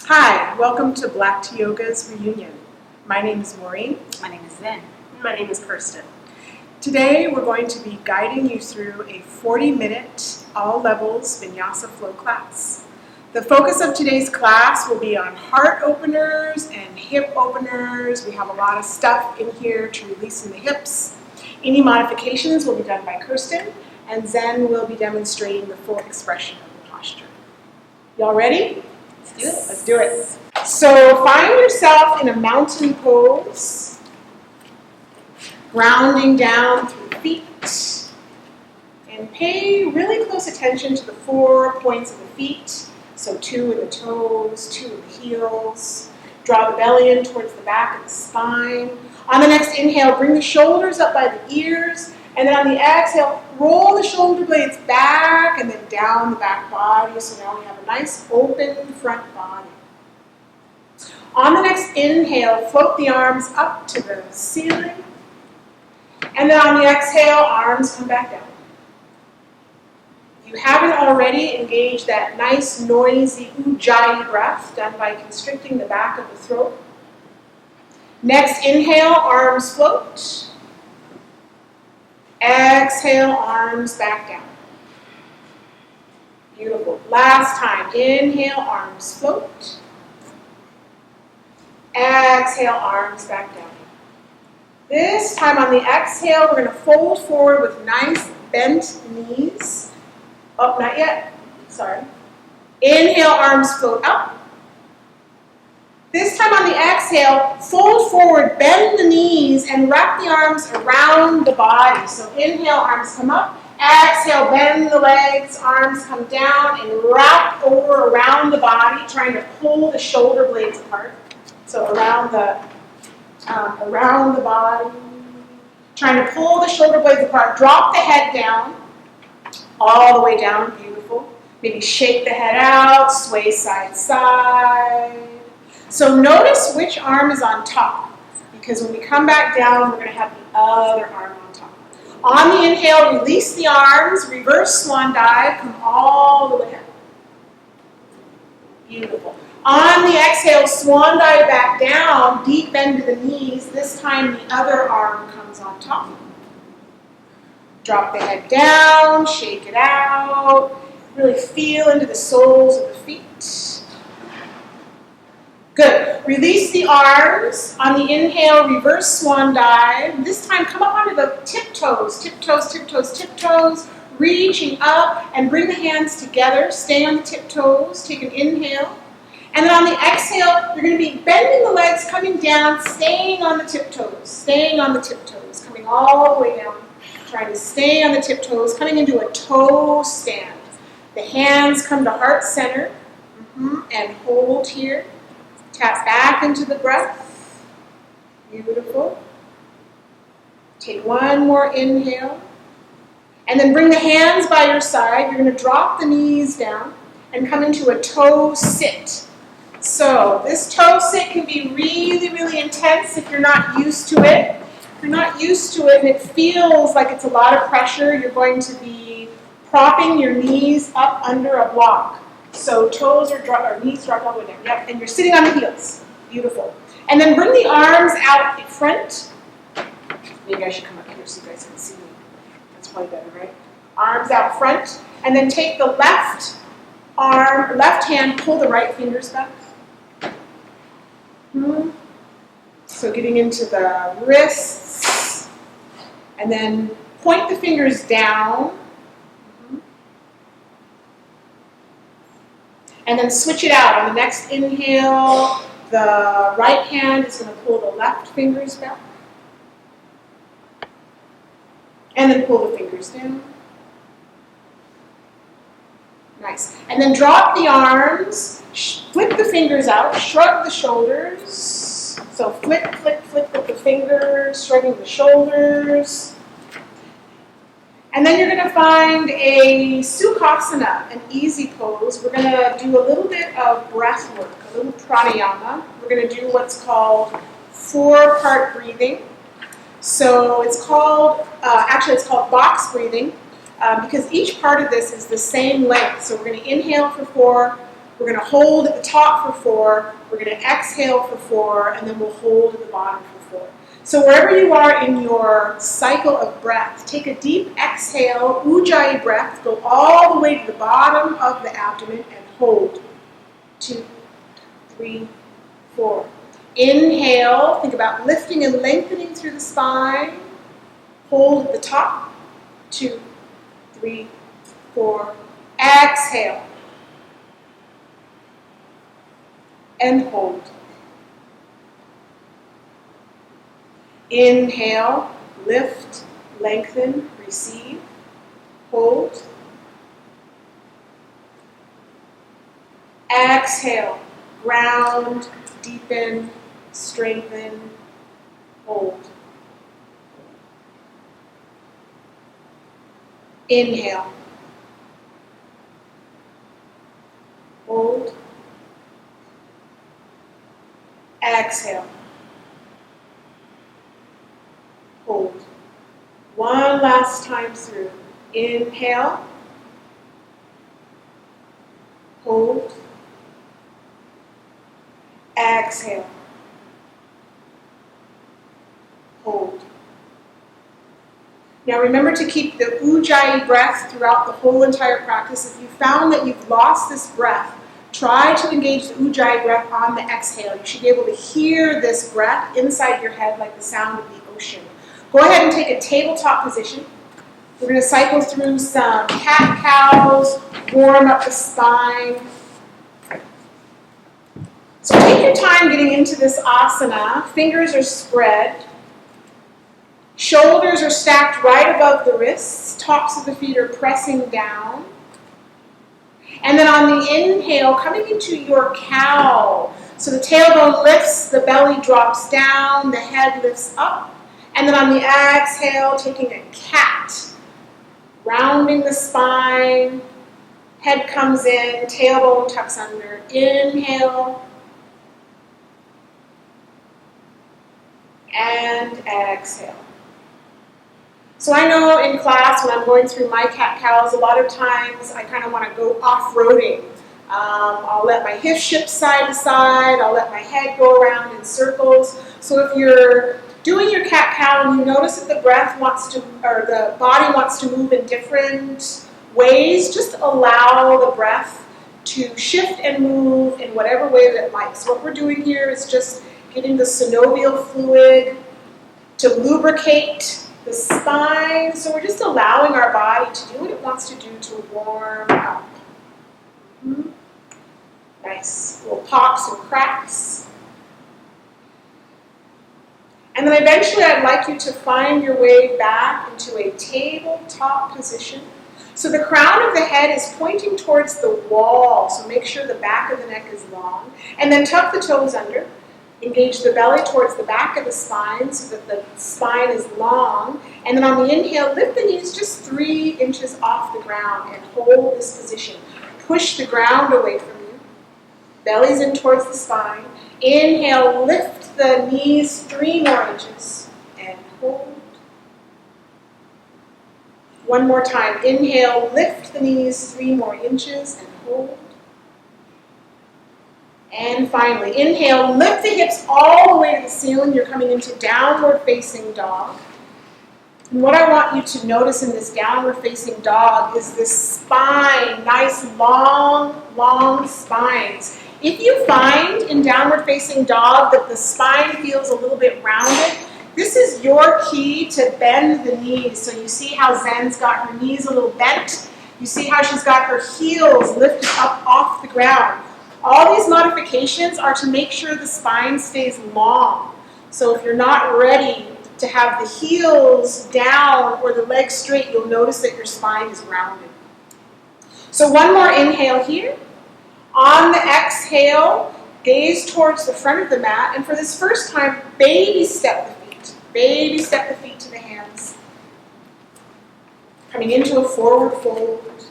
Hi, welcome to Black to Yoga's reunion. My name is Maureen. My name is Zen. My name is Kirsten. Today we're going to be guiding you through a 40-minute, all levels vinyasa flow class. The focus of today's class will be on heart openers and hip openers. We have a lot of stuff in here to release in the hips. Any modifications will be done by Kirsten, and Zen will be demonstrating the full expression of the posture. Y'all ready? Let's do it. So find yourself in a mountain pose, grounding down through the feet, and pay really close attention to the 4 points of the feet. So 2 in the toes, 2 in the heels. Draw the belly in towards the back of the spine. On the next inhale, bring the shoulders up by the ears. And then on the exhale, roll the shoulder blades back and then down the back body. So now we have a nice open front body. On the next inhale, float the arms up to the ceiling. And then on the exhale, arms come back down. If you haven't already, engaged that nice, noisy ujjayi breath done by constricting the back of the throat. Next inhale, arms float. Exhale, arms back down. Beautiful. Last time. Inhale, arms float. Exhale, arms back down. This time on the exhale, we're going to fold forward with nice bent knees. Oh, not yet. Sorry. Inhale, arms float up. This time on the exhale, fold forward, bend the knees, and wrap the arms around the body. So inhale, arms come up. Exhale, bend the legs, arms come down, and wrap over around the body, trying to pull the shoulder blades apart. So around the body, trying to pull the shoulder blades apart. Drop the head down, all the way down, beautiful. Maybe shake the head out, sway side to side. So notice which arm is on top, because when we come back down, we're going to have the other arm on top. On the inhale, release the arms, reverse swan dive, come all the way up. Beautiful. On the exhale, swan dive back down, deep bend to the knees. This time the other arm comes on top. Drop the head down, shake it out. Really feel into the soles of the feet. Good. Release the arms. On the inhale, reverse swan dive. This time, come up onto the tiptoes, tiptoes, tiptoes, tiptoes. Reaching up and bring the hands together. Stay on the tiptoes. Take an inhale. And then on the exhale, you're going to be bending the legs, coming down, staying on the tiptoes. Staying on the tiptoes. Coming all the way down. Trying to stay on the tiptoes. Coming into a toe stand. The hands come to heart center. And hold here. Tap back into the breath. Beautiful. Take one more inhale. And then bring the hands by your side. You're going to drop the knees down and come into a toe sit. So this toe sit can be really, really intense if you're not used to it. If you're not used to it and it feels like it's a lot of pressure, you're going to be propping your knees up under a block. So toes or knees drop all the way down. Yep, and you're sitting on the heels. Beautiful. And then bring the arms out in front. Maybe I should come up here so you guys can see me. That's probably better, right? Arms out front. And then take the left hand, pull the right fingers back. So getting into the wrists. And then point the fingers down. And then switch it out. On the next inhale, the right hand is going to pull the left fingers back. And then pull the fingers down. Nice. And then drop the arms, flip the fingers out, shrug the shoulders. So flip, flip, flip with the fingers, shrugging the shoulders. And then you're going to find a Sukhasana, an easy pose. We're going to do a little bit of breath work, a little pranayama. We're going to do what's called 4-part breathing. So it's called box breathing because each part of this is the same length. So we're going to inhale for 4, We're going to hold at the top for 4. We're going to exhale for 4, and then we'll hold at the bottom for 4. So wherever you are in your cycle of breath, take a deep exhale, ujjayi breath, go all the way to the bottom of the abdomen and hold. 2, 3, 4. Inhale, think about lifting and lengthening through the spine. Hold at the top. 2, 3, 4. Exhale. And hold. Inhale, lift, lengthen, receive, hold. Exhale, ground, deepen, strengthen, hold. Inhale, hold. Exhale. Hold. One last time through. Inhale. Hold. Exhale. Hold. Now remember to keep the ujjayi breath throughout the whole entire practice. If you found that you've lost this breath, try to engage the ujjayi breath on the exhale. You should be able to hear this breath inside your head like the sound of the ocean. Go ahead and take a tabletop position. We're going to cycle through some cat-cows, warm up the spine. So take your time getting into this asana. Fingers are spread. Shoulders are stacked right above the wrists. Tops of the feet are pressing down. And then on the inhale, coming into your cow. So the tailbone lifts, the belly drops down, the head lifts up. And then on the exhale, taking a cat. Rounding the spine. Head comes in, tailbone tucks under. Inhale. And exhale. So I know in class when I'm going through my cat-cows, a lot of times I kind of want to go off-roading. I'll let my hips shift side to side. I'll let my head go around in circles. So if you're doing your cat-cow and you notice that the breath wants to, or the body wants to move in different ways, just allow the breath to shift and move in whatever way that it likes. What we're doing here is just getting the synovial fluid to lubricate the spine. So we're just allowing our body to do what it wants to do to warm up. Nice. Little pops and cracks. And then eventually I'd like you to find your way back into a tabletop position. So the crown of the head is pointing towards the wall. So make sure the back of the neck is long. And then tuck the toes under. Engage the belly towards the back of the spine so that the spine is long. And then on the inhale, lift the knees just 3 inches off the ground and hold this position. Push the ground away from you. Belly's in towards the spine. Inhale, lift the knees 3 more inches and hold. One more time. Inhale, lift the knees 3 more inches and hold. And finally, inhale, lift the hips all the way to the ceiling. You're coming into downward facing dog. And what I want you to notice in this downward facing dog is this spine, nice long spines. If you find in downward facing dog that the spine feels a little bit rounded, this is your key to bend the knees. So you see how Zen's got her knees a little bent. You see how she's got her heels lifted up off the ground. All these modifications are to make sure the spine stays long. So if you're not ready to have the heels down or the legs straight, you'll notice that your spine is rounded. So one more inhale here. On the exhale, gaze towards the front of the mat. And for this first time, baby step the feet. Baby step the feet to the hands. Coming into a forward fold.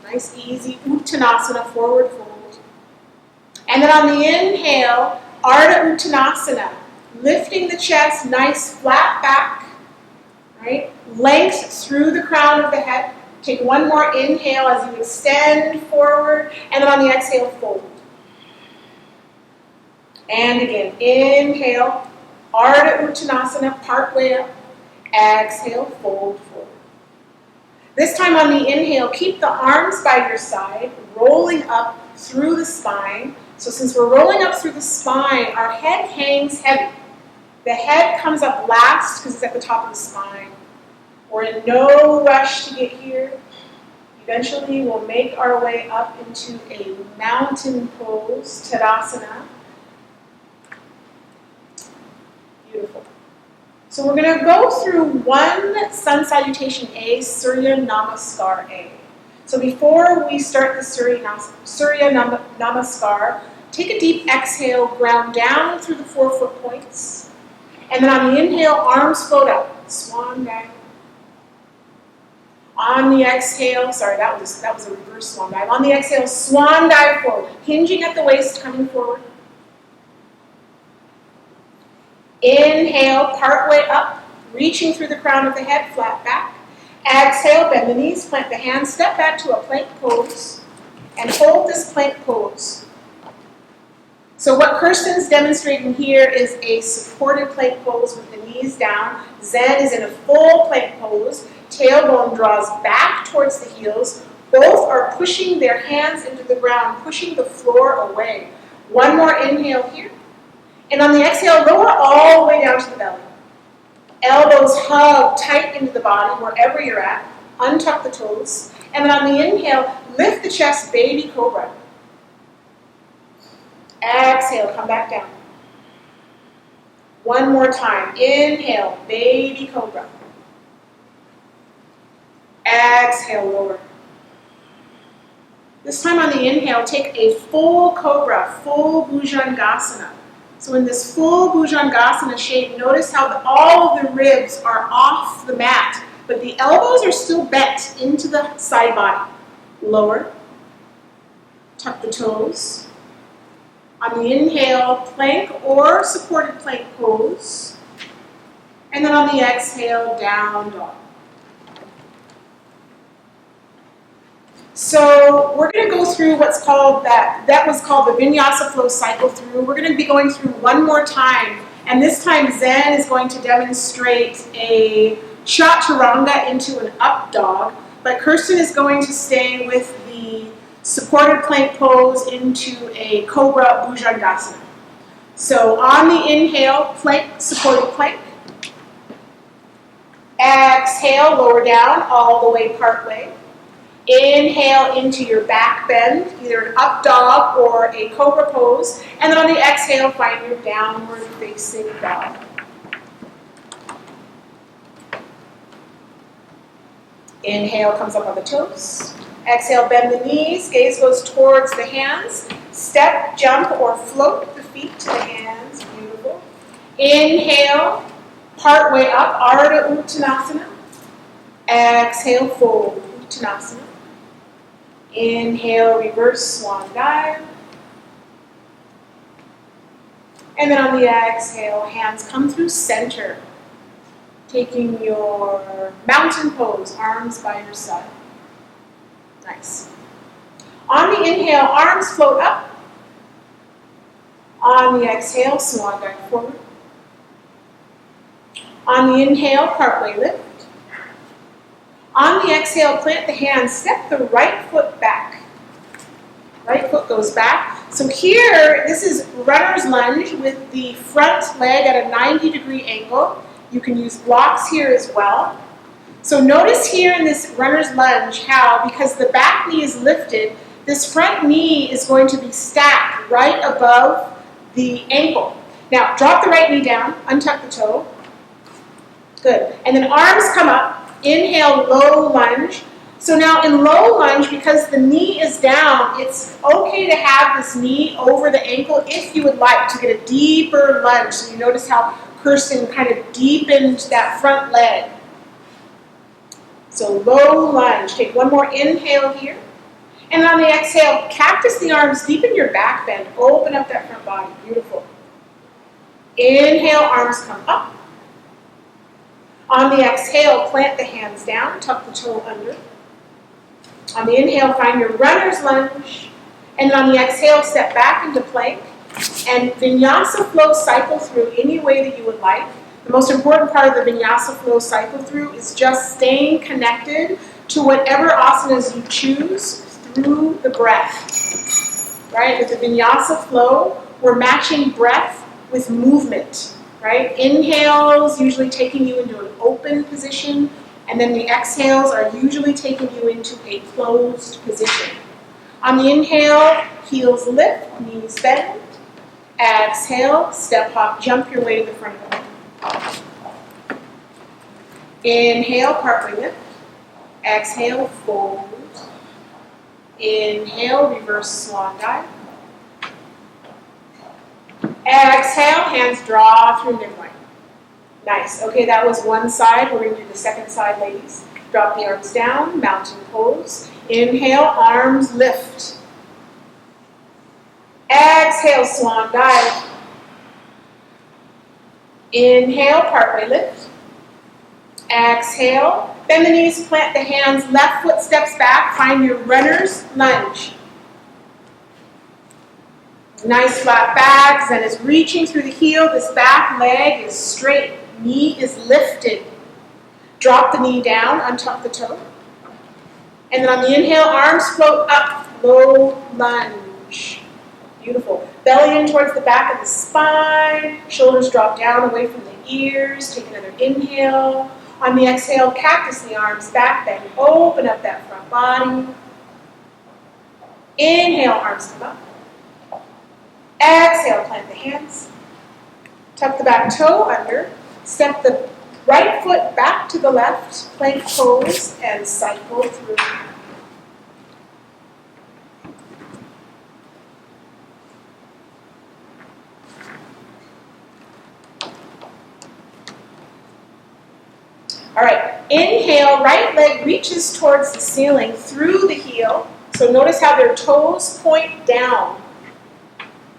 Nice, easy Uttanasana, forward fold. And then on the inhale, Ardha Uttanasana, lifting the chest, nice flat back, right? Length through the crown of the head. Take one more inhale as you extend forward, and then on the exhale, fold. And again, inhale, Ardha Uttanasana, part way up. Exhale, fold forward. This time on the inhale, keep the arms by your side, rolling up through the spine. So since we're rolling up through the spine, our head hangs heavy. The head comes up last because it's at the top of the spine. We're in no rush to get here. Eventually, we'll make our way up into a mountain pose, Tadasana. Beautiful. So we're going to go through one Sun Salutation A, Surya Namaskar A. So before we start the Surya Namaskar, take a deep exhale, ground down through the 4-foot points. And then on the inhale, arms float up, swan dive. On the exhale, sorry, that was a reverse swan dive. On the exhale, swan dive forward, hinging at the waist, coming forward. Inhale, part way up, reaching through the crown of the head, flat back. Exhale, bend the knees, plant the hands, step back to a plank pose, and hold this plank pose. So what Kirsten's demonstrating here is a supported plank pose with the knees down. Zen is in a full plank pose. Tailbone draws back towards the heels. Both are pushing their hands into the ground, pushing the floor away. One more inhale here. And on the exhale, lower all the way down to the belly. Elbows hug tight into the body wherever you're at. Untuck the toes. And then on the inhale, lift the chest, baby cobra. Exhale, come back down. One more time. Inhale, baby cobra. Exhale, lower. This time on the inhale, take a full cobra, full Bhujangasana. So in this full Bhujangasana shape, notice how all of the ribs are off the mat, but the elbows are still bent into the side body. Lower. Tuck the toes. On the inhale, plank or supported plank pose. And then on the exhale, down dog. So we're going to go through what's called that was called the vinyasa flow cycle through. We're going to be going through one more time. And this time Zen is going to demonstrate a chaturanga into an up dog. But Kirsten is going to stay with the supported plank pose into a cobra bhujangasana. So on the inhale, plank, supported plank. Exhale, lower down, all the way part way. Inhale into your back bend, either an up dog or a cobra pose. And then on the exhale, find your downward facing dog. Inhale comes up on the toes. Exhale, bend the knees, gaze goes towards the hands. Step, jump, or float the feet to the hands. Beautiful. Inhale, part way up, Ardha Uttanasana. Exhale, fold, Uttanasana. Inhale, reverse swan dive. And then on the exhale, hands come through center. Taking your mountain pose, arms by your side. Nice. On the inhale, arms float up. On the exhale, swan dive forward. On the inhale, partway lift. On the exhale, plant the hands, step the right foot back. Right foot goes back. So here, this is runner's lunge with the front leg at a 90-degree angle. You can use blocks here as well. So notice here in this runner's lunge how, because the back knee is lifted, this front knee is going to be stacked right above the ankle. Now, drop the right knee down, untuck the toe. Good. And then arms come up. Inhale, low lunge. So now in low lunge, because the knee is down, it's okay to have this knee over the ankle if you would like to get a deeper lunge. So you notice how Kirsten kind of deepened that front leg. So low lunge. Take one more inhale here. And on the exhale, cactus the arms, deepen your back bend. Open up that front body. Beautiful. Inhale, arms come up. On the exhale, plant the hands down, tuck the toe under. On the inhale, find your runner's lunge. And then on the exhale, step back into plank. And vinyasa flow cycle through any way that you would like. The most important part of the vinyasa flow cycle through is just staying connected to whatever asanas you choose through the breath. Right? With the vinyasa flow, we're matching breath with movement. Right? Inhales usually taking you into an open position, and then the exhales are usually taking you into a closed position. On the inhale, heels lift, knees bend. Exhale, step, hop, jump your way to the front of the room. Inhale, partway lift. Exhale, fold. Inhale, reverse swan dive. Exhale, hands draw through midline. Nice. Okay, that was one side. We're going to do the second side, ladies. Drop the arms down, mountain pose. Inhale, arms lift. Exhale, swan dive. Inhale, partway lift. Exhale, bend the knees, plant the hands, left foot steps back, find your runner's lunge. Nice flat back, Zen is reaching through the heel, this back leg is straight, knee is lifted. Drop the knee down, untuck the toe. And then on the inhale, arms float up, low lunge. Beautiful. Belly in towards the back of the spine, shoulders drop down away from the ears, take another inhale. On the exhale, cactus the arms back, bend, open up that front body. Inhale, arms come up. Exhale, plant the hands. Tuck the back toe under. Step the right foot back to the left, plank pose, and cycle through. All right, inhale, right leg reaches towards the ceiling through the heel. So notice how their toes point down.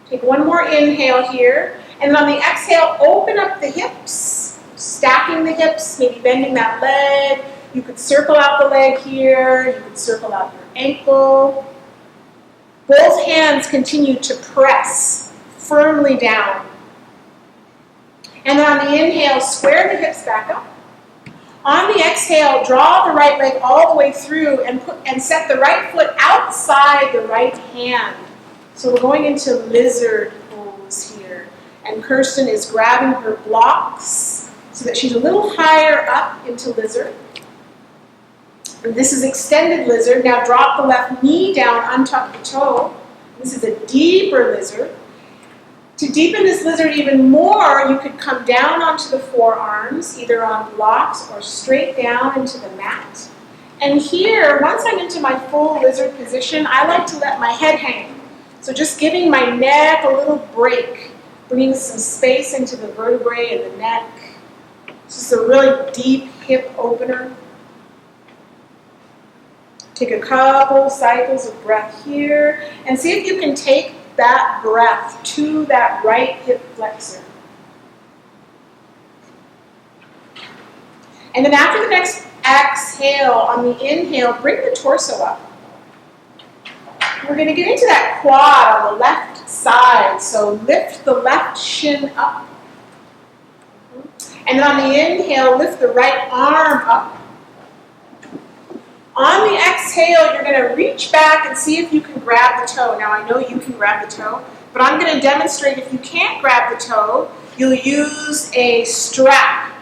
Take one more inhale here. And then on the exhale, open up the hips, stacking the hips, maybe bending that leg. You could circle out the leg here. You could circle out your ankle. Both hands continue to press firmly down. And then on the inhale, square the hips back up. On the exhale, draw the right leg all the way through and set the right foot outside the right hand. So we're going into lizard pose here. And Kirsten is grabbing her blocks so that she's a little higher up into lizard. And this is extended lizard. Now drop the left knee down, untuck the toe. This is a deeper lizard. To deepen this lizard even more, you could come down onto the forearms, either on blocks or straight down into the mat. And here, once I'm into my full lizard position, I like to let my head hang. So just giving my neck a little break, bringing some space into the vertebrae and the neck. This is a really deep hip opener. Take a couple cycles of breath here, and see if you can take that breath to that right hip flexor. And then after the next exhale, on the inhale, bring the torso up. We're going to get into that quad on the left side, so lift the left shin up. And then on the inhale, lift the right arm up. On the exhale, you're going to reach back and see if you can grab the toe. Now, I know you can grab the toe, but I'm going to demonstrate if you can't grab the toe, you'll use a strap.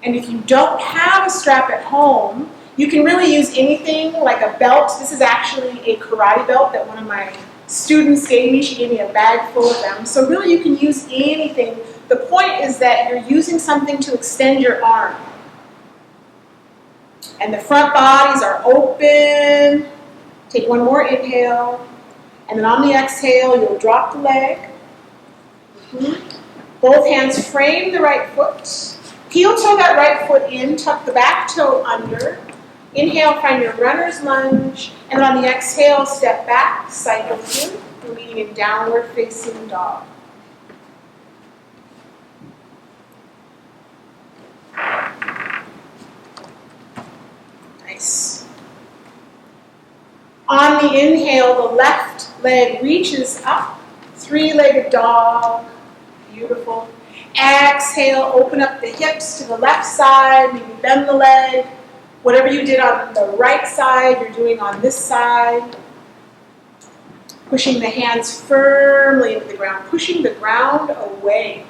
And if you don't have a strap at home, you can really use anything like a belt. This is actually a karate belt that one of my students gave me. She gave me a bag full of them. So really you can use anything. The point is that you're using something to extend your arm. And the front bodies are open. Take one more inhale. And then on the exhale, you'll drop the leg. Both hands frame the right foot. Heel toe that right foot in. Tuck the back toe under. Inhale, find your runner's lunge. And on the exhale, step back, cycle through. We're meeting in downward facing dog. Nice. On the inhale, the left leg reaches up Three-legged dog. Beautiful. Exhale, open up the hips to the left side, maybe bend the leg. Whatever you did on the right side, you're doing on this side. Pushing the hands firmly into the ground, pushing the ground away.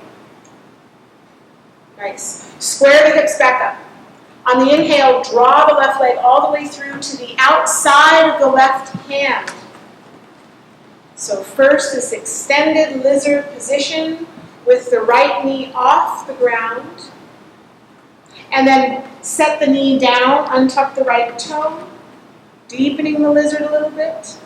Nice. Square the hips back up. On the inhale, draw the left leg all the way through to the outside of the left hand. So first, this extended lizard position with the right knee off the ground. And then set the knee down, untuck the right toe, deepening the lizard a little bit.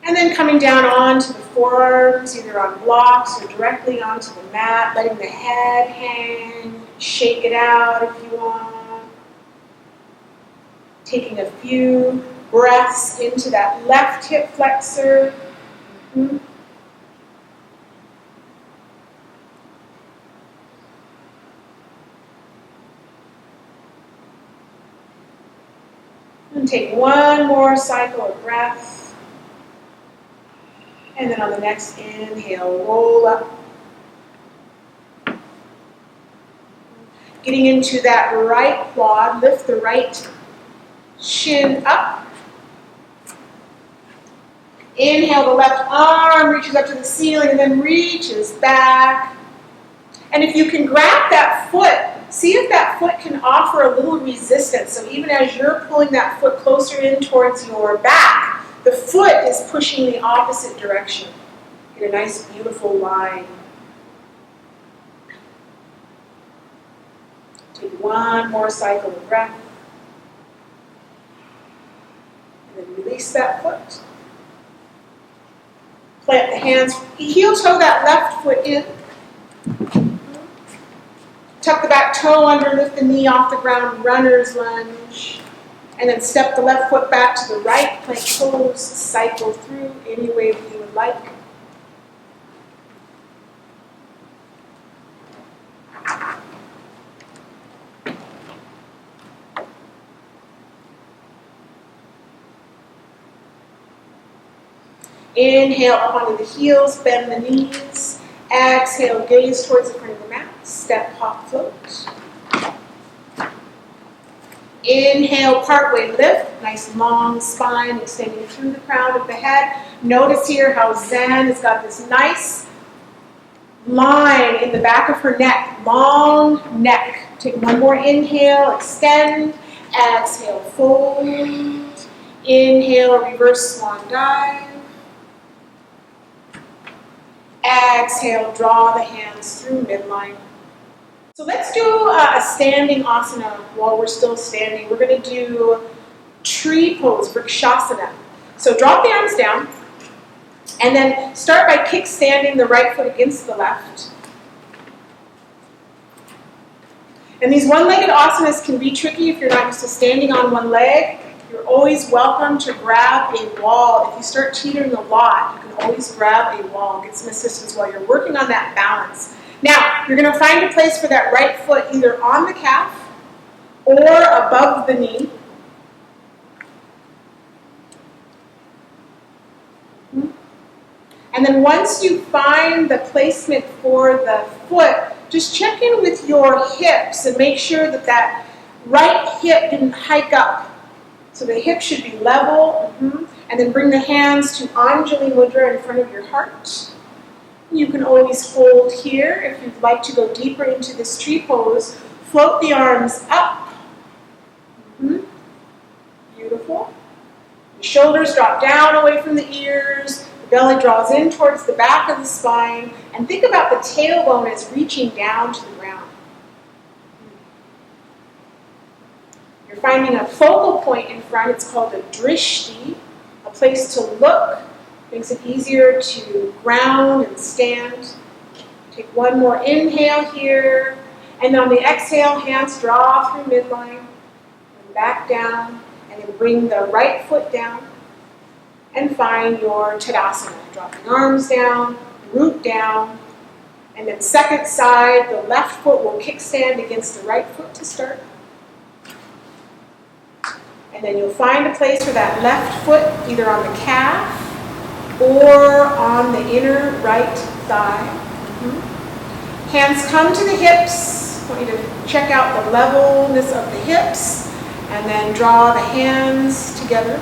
And then coming down onto the forearms, either on blocks or directly onto the mat, letting the head hang, shake it out if you want. Taking a few breaths into that left hip flexor. And take one more cycle of breath. And then on the next inhale, roll up. Getting into that right quad, lift the right shin up. Inhale, the left arm reaches up to the ceiling and then reaches back. And if you can grab that foot, see if that foot can offer a little resistance. So even as you're pulling that foot closer in towards your back, the foot is pushing the opposite direction. Get a nice, beautiful line. Take one more cycle of breath. And then release that foot. Plant the hands, heel toe that left foot in. Tuck the back toe under, lift the knee off the ground, runner's lunge. And then step the left foot back to the right, plank pose, cycle through any way that you would like. Inhale up onto the heels, bend the knees. Exhale, gaze towards the front of the mat. Step, hop, float. Inhale, partway lift. Nice long spine extending through the crown of the head. Notice here how Zen has got this nice line in the back of her neck. Long neck. Take one more inhale, extend. Exhale, fold. Inhale, reverse swan dive. Exhale, draw the hands through midline. So let's do a standing asana while we're still standing. We're going to do tree pose, vrikshasana. So drop the arms down, and then start by kickstanding the right foot against the left. And these one-legged asanas can be tricky if you're not used to standing on one leg. You're always welcome to grab a wall. If you start teetering a lot, you can always grab a wall, get some assistance while you're working on that balance. Now, you're going to find a place for that right foot either on the calf or above the knee. And then once you find the placement for the foot, just check in with your hips and make sure that that right hip didn't hike up. So the hip should be level. And then bring the hands to Anjali Mudra in front of your heart. You can always hold here if you'd like to go deeper into this tree pose. Float the arms up. Beautiful. The shoulders drop down away from the ears. The belly draws in towards the back of the spine. And think about the tailbone as reaching down to the ground. You're finding a focal point in front. It's called a drishti, a place to look. Makes it easier to ground and stand. Take one more inhale here. And on the exhale, hands draw through midline. And back down. And then bring the right foot down. And find your Tadasana. Drop the arms down, root down. And then second side, the left foot will kickstand against the right foot to start. And then you'll find a place for that left foot, either on the calf or on the inner right thigh. Hands come to the hips. I want you to check out the levelness of the hips and then draw the hands together.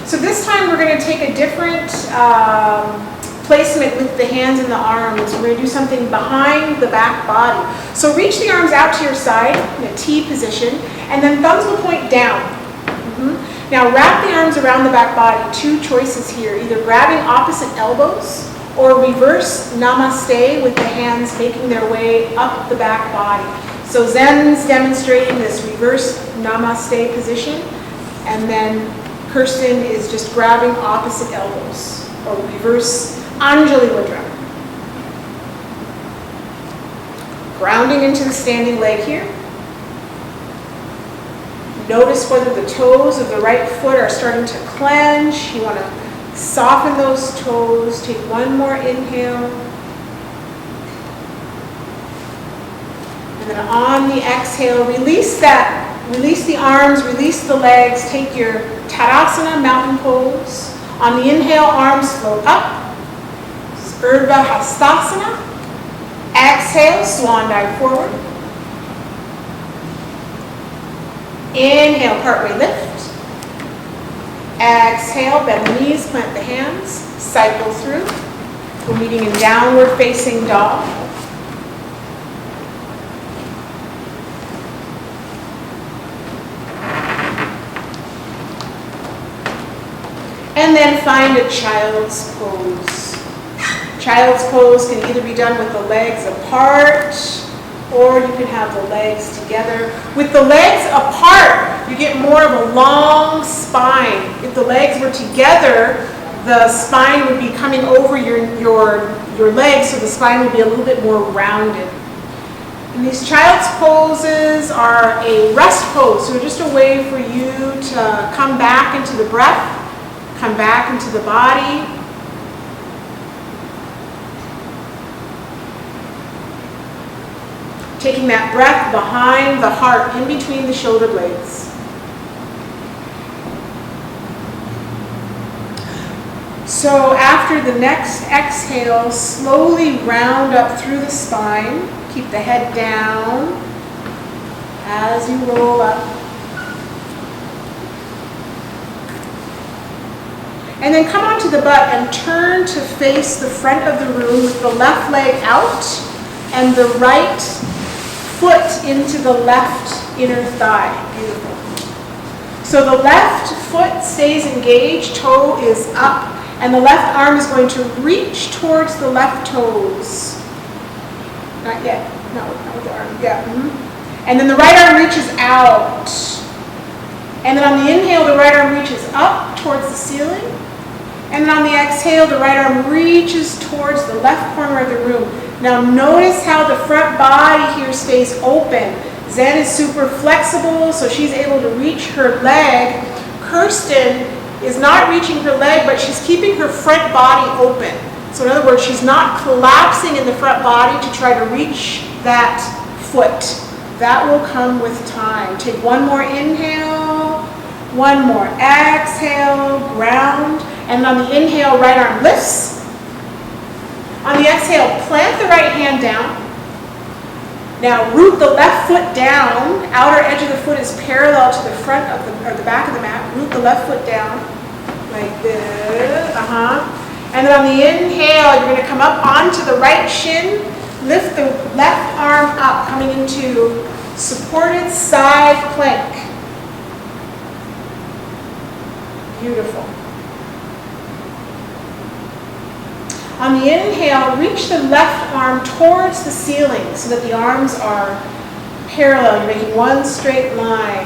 So this time we're going to take a different placement with the hands and the arms. We're going to do something behind the back body. So reach the arms out to your side in a T position, and then thumbs will point down. Now wrap the arms around the back body. Two choices here, either grabbing opposite elbows or reverse namaste with the hands making their way up the back body. So Zen's demonstrating this reverse namaste position, and then Kirsten is just grabbing opposite elbows, or reverse Anjali Mudra. Grounding into the standing leg here. Notice whether the toes of the right foot are starting to clench. You want to soften those toes. Take one more inhale. And then on the exhale, release the arms, release the legs. Take your Tadasana mountain pose. On the inhale, arms float up. Urdhva Hastasana. Exhale, swan dive forward. Inhale, partway lift. Exhale, bend the knees, plant the hands, cycle through. We're meeting in downward facing dog. And then find a child's pose. Child's pose can either be done with the legs apart, or you can have the legs together. With the legs apart, you get more of a long spine. If the legs were together, the spine would be coming over your legs, so the spine would be a little bit more rounded. And these child's poses are a rest pose, so just a way for you to come back into the breath, come back into the body. Taking that breath behind the heart, in between the shoulder blades. So after the next exhale, slowly round up through the spine. Keep the head down as you roll up. And then come onto the butt and turn to face the front of the room with the left leg out and the right foot into the left inner thigh. Beautiful. So the left foot stays engaged, toe is up, and the left arm is going to reach towards the left toes. Not yet. No, not with the arm. Yeah. And then the right arm reaches out. And then on the inhale, the right arm reaches up towards the ceiling. And then on the exhale, the right arm reaches towards the left corner of the room. Now notice how the front body here stays open. Zen is super flexible, so she's able to reach her leg. Kirsten is not reaching her leg, but she's keeping her front body open. So in other words, she's not collapsing in the front body to try to reach that foot. That will come with time. Take one more inhale, one more exhale, ground. And on the inhale, right arm lifts. On the exhale, plant the right hand down. Now root the left foot down. Outer edge of the foot is parallel to the front of the back of the mat. Root the left foot down like this. And then on the inhale, you're going to come up onto the right shin. Lift the left arm up, coming into supported side plank. Beautiful. On the inhale, reach the left arm towards the ceiling so that the arms are parallel. You're making one straight line.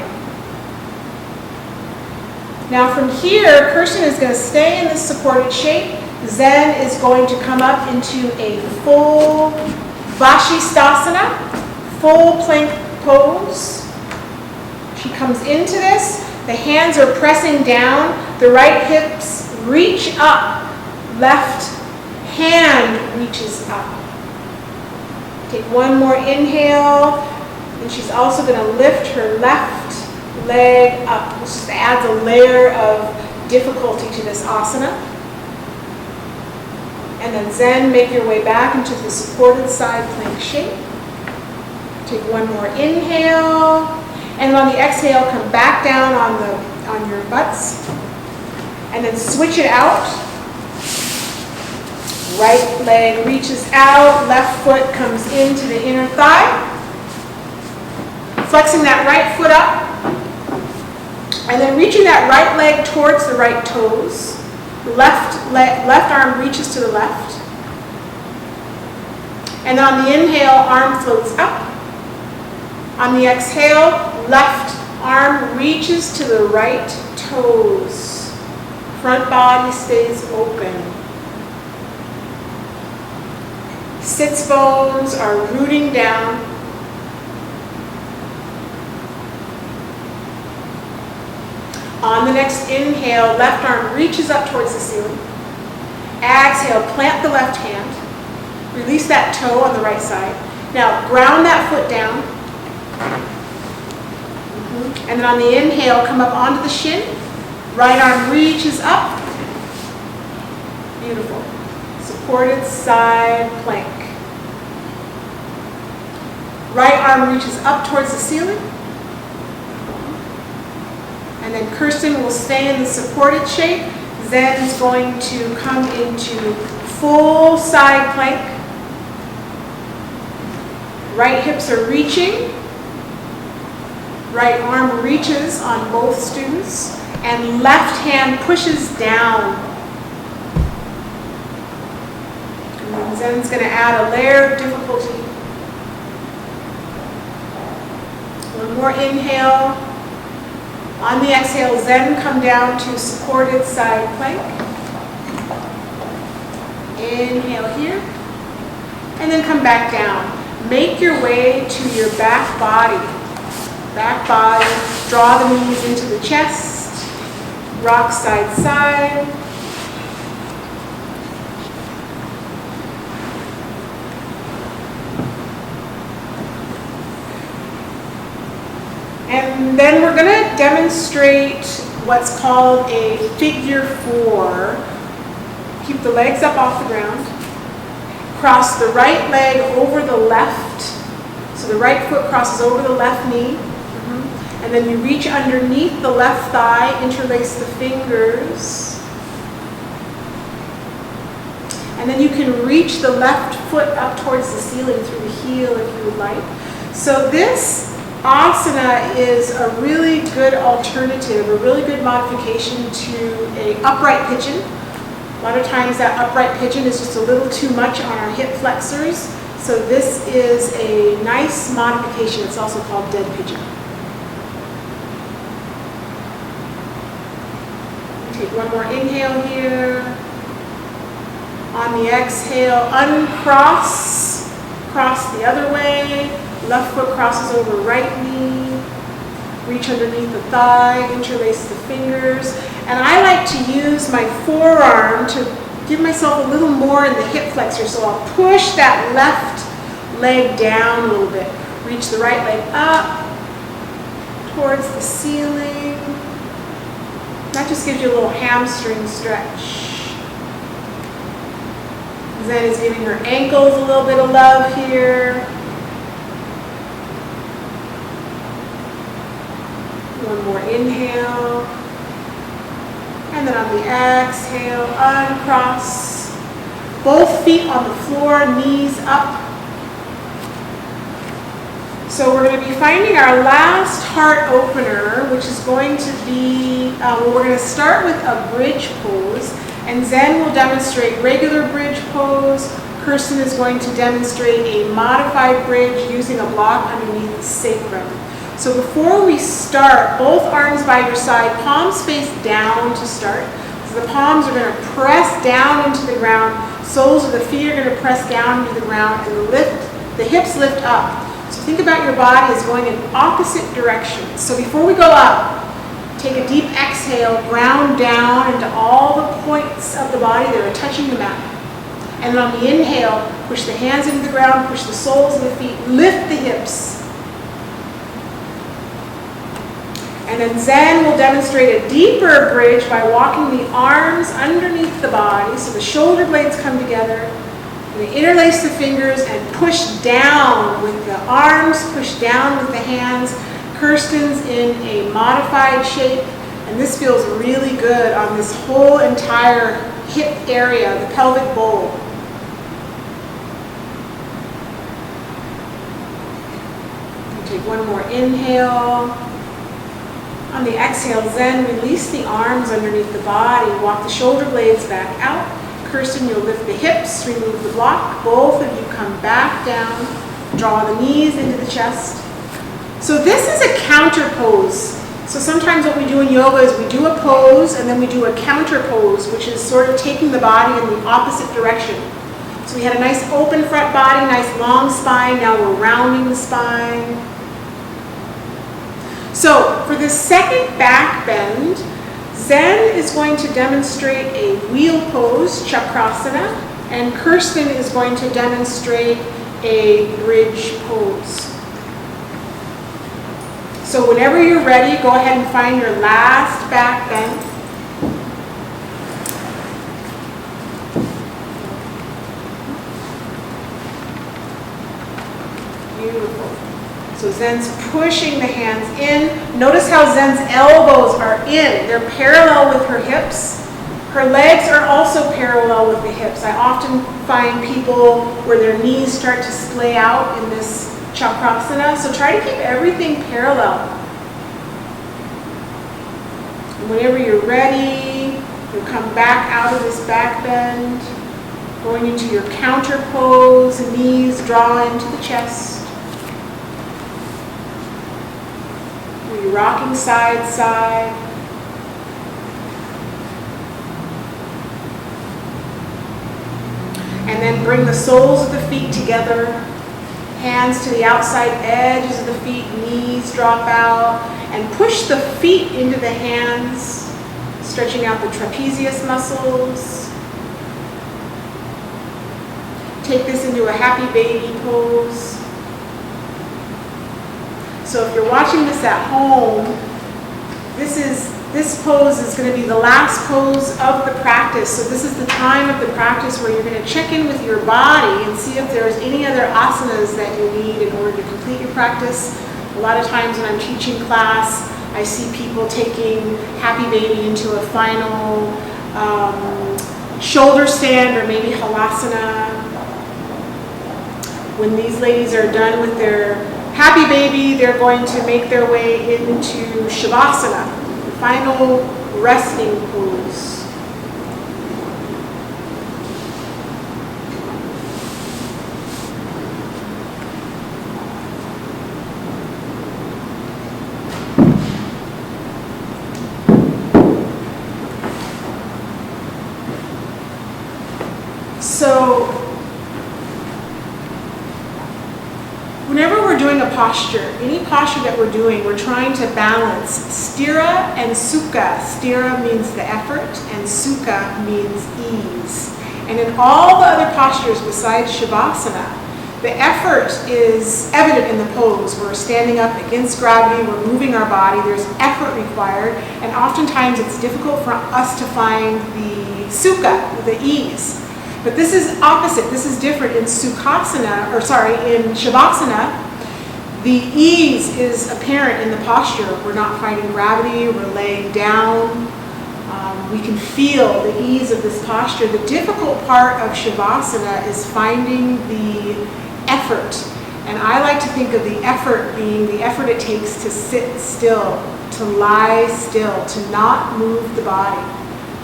Now from here, Kirsten is going to stay in this supported shape. Zen is going to come up into a full Vashisthasana, full plank pose. She comes into this. The hands are pressing down. The right hips reach up. Left hand reaches up. Take one more inhale. And she's also going to lift her left leg up. This just adds a layer of difficulty to this asana. And then Zen, make your way back into the supported side plank shape. Take one more inhale. And on the exhale, come back down on your butts. And then switch it out. Right leg reaches out, left foot comes into the inner thigh. Flexing that right foot up. And then reaching that right leg towards the right toes. Left arm reaches to the left. And then on the inhale, arm floats up. On the exhale, left arm reaches to the right toes. Front body stays open. Sits bones are rooting down. On the next inhale, left arm reaches up towards the ceiling. Exhale, plant the left hand. Release that toe on the right side. Now, ground that foot down. And then on the inhale, come up onto the shin. Right arm reaches up. Beautiful. Supported side plank. Right arm reaches up towards the ceiling. And then Kirsten will stay in the supported shape. Zen is going to come into full side plank. Right hips are reaching. Right arm reaches on both students. And left hand pushes down. And then Zen's going to add a layer of difficulty. One more inhale. On the exhale, Zen, come down to supported side plank. Inhale here. And then come back down. Make your way to your back body. Back body. Draw the knees into the chest. Rock side side. And then we're going to demonstrate what's called a figure 4. Keep the legs up off the ground. Cross the right leg over the left. So the right foot crosses over the left knee. And then you reach underneath the left thigh, interlace the fingers. And then you can reach the left foot up towards the ceiling through the heel if you would like. So this asana is a really good alternative, a really good modification to an upright pigeon. A lot of times that upright pigeon is just a little too much on our hip flexors. So this is a nice modification. It's also called dead pigeon. Take one more inhale here. On the exhale, uncross. Cross the other way. Left foot crosses over right knee. Reach underneath the thigh. Interlace the fingers. And I like to use my forearm to give myself a little more in the hip flexor. So I'll push that left leg down a little bit. Reach the right leg up towards the ceiling. That just gives you a little hamstring stretch. Zen is giving her ankles a little bit of love here. One more inhale. And then on the exhale, uncross. Both feet on the floor, knees up. So we're going to be finding our last heart opener, which is going to be, we're going to start with a bridge pose. And Zen will demonstrate regular bridge pose. Kirsten is going to demonstrate a modified bridge using a block underneath the sacrum. So before we start, both arms by your side, palms face down to start. So the palms are going to press down into the ground. Soles of the feet are going to press down into the ground, and the hips lift up. So think about your body as going in opposite directions. So before we go up, take a deep exhale, ground down into all the points of the body that are touching the mat. And on the inhale, push the hands into the ground, push the soles of the feet, lift the hips. then Zen will demonstrate a deeper bridge by walking the arms underneath the body, so the shoulder blades come together, and they interlace the fingers and push down with the arms, push down with the hands. Kirsten's in a modified shape, and this feels really good on this whole entire hip area, the pelvic bowl. Take one more inhale. On the exhale, Zen, release the arms underneath the body. Walk the shoulder blades back out. Kirsten, you'll lift the hips, remove the block. Both of you come back down. Draw the knees into the chest. So this is a counter pose. So sometimes what we do in yoga is we do a pose and then we do a counter pose, which is sort of taking the body in the opposite direction. So we had a nice open front body, nice long spine. Now we're rounding the spine. So for the second back bend, Zen is going to demonstrate a wheel pose, Chakrasana, and Kirsten is going to demonstrate a bridge pose. So whenever you're ready, go ahead and find your last back bend. Beautiful. So Zen's pushing the hands in. Notice how Zen's elbows are in. They're parallel with her hips. Her legs are also parallel with the hips. I often find people where their knees start to splay out in this Chakrasana. So try to keep everything parallel. And whenever you're ready, you'll come back out of this back bend, going into your counter pose, knees draw into the chest. You're rocking side to side. And then bring the soles of the feet together. Hands to the outside edges of the feet, knees drop out. And push the feet into the hands, stretching out the trapezius muscles. Take this into a happy baby pose. So if you're watching this at home, this pose is going to be the last pose of the practice. So this is the time of the practice where you're going to check in with your body and see if there's any other asanas that you need in order to complete your practice. A lot of times when I'm teaching class, I see people taking happy baby into a final shoulder stand or maybe halasana. When these ladies are done with their happy baby, they're going to make their way into Savasana, the final resting pose. So, whenever we're doing a posture, any posture that we're doing, we're trying to balance stira and sukha. Stira means the effort, and sukha means ease. And in all the other postures besides Shavasana, the effort is evident in the pose. We're standing up against gravity, we're moving our body, there's effort required, and oftentimes it's difficult for us to find the sukha, the ease. But this is opposite, this is different. In in Shavasana, the ease is apparent in the posture. We're not fighting gravity, we're laying down. We can feel the ease of this posture. The difficult part of Shavasana is finding the effort. And I like to think of the effort being the effort it takes to sit still, to lie still, to not move the body,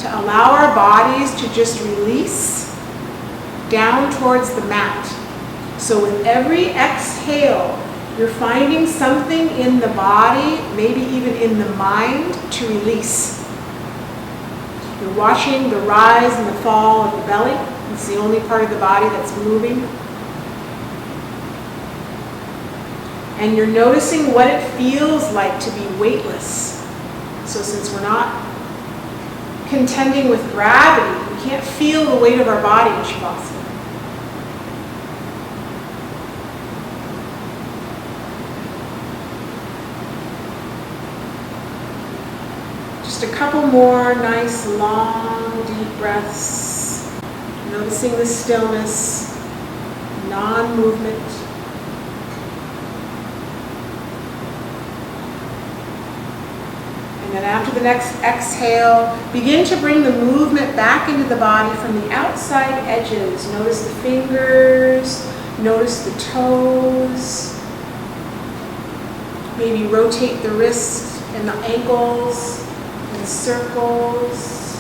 to allow our bodies to just release down towards the mat. So with every exhale, you're finding something in the body, maybe even in the mind, to release. You're watching the rise and the fall of the belly. It's the only part of the body that's moving. And you're noticing what it feels like to be weightless. So since we're not contending with gravity, we can't feel the weight of our body in Shavasana. Just a couple more nice, long, deep breaths. Noticing the stillness, non-movement. And then after the next exhale, begin to bring the movement back into the body from the outside edges. Notice the fingers, notice the toes. Maybe rotate the wrists and the ankles in circles.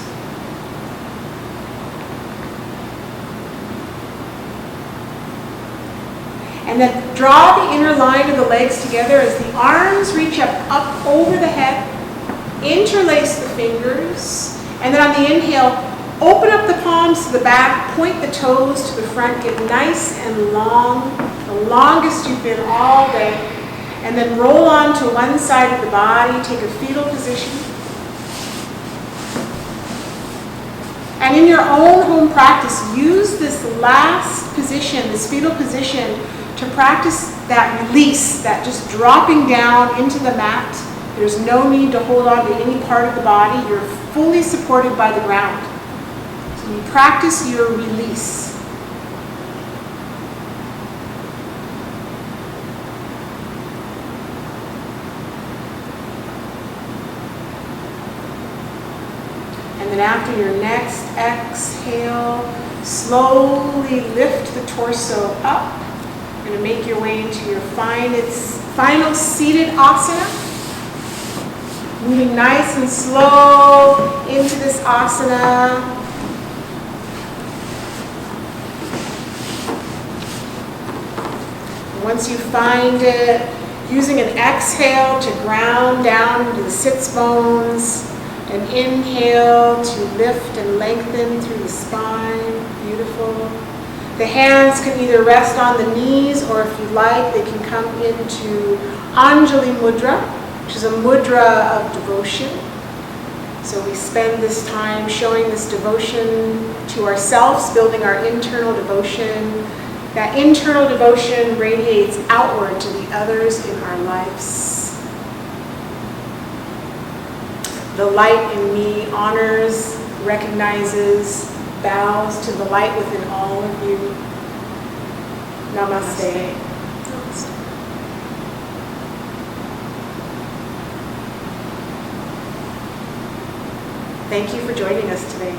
And then draw the inner line of the legs together as the arms reach up over the head. Interlace the fingers. And then on the inhale, open up the palms to the back, point the toes to the front, get nice and long, the longest you've been all day. And then roll on to one side of the body, take a fetal position. And in your own home practice, use this last position, this fetal position, to practice that release, that just dropping down into the mat. There's no need to hold on to any part of the body. You're fully supported by the ground. So you practice your release. And then after your next exhale, slowly lift the torso up. You're going to make your way into your final seated asana. Moving nice and slow into this asana. And once you find it, using an exhale to ground down into the sits bones. An inhale to lift and lengthen through the spine. Beautiful. The hands can either rest on the knees, or if you like, they can come into Anjali Mudra, which is a mudra of devotion. So we spend this time showing this devotion to ourselves, building our internal devotion. That internal devotion radiates outward to the others in our lives. The light in me honors, recognizes, bows to the light within all of you. Namaste. Namaste. Thank you for joining us today.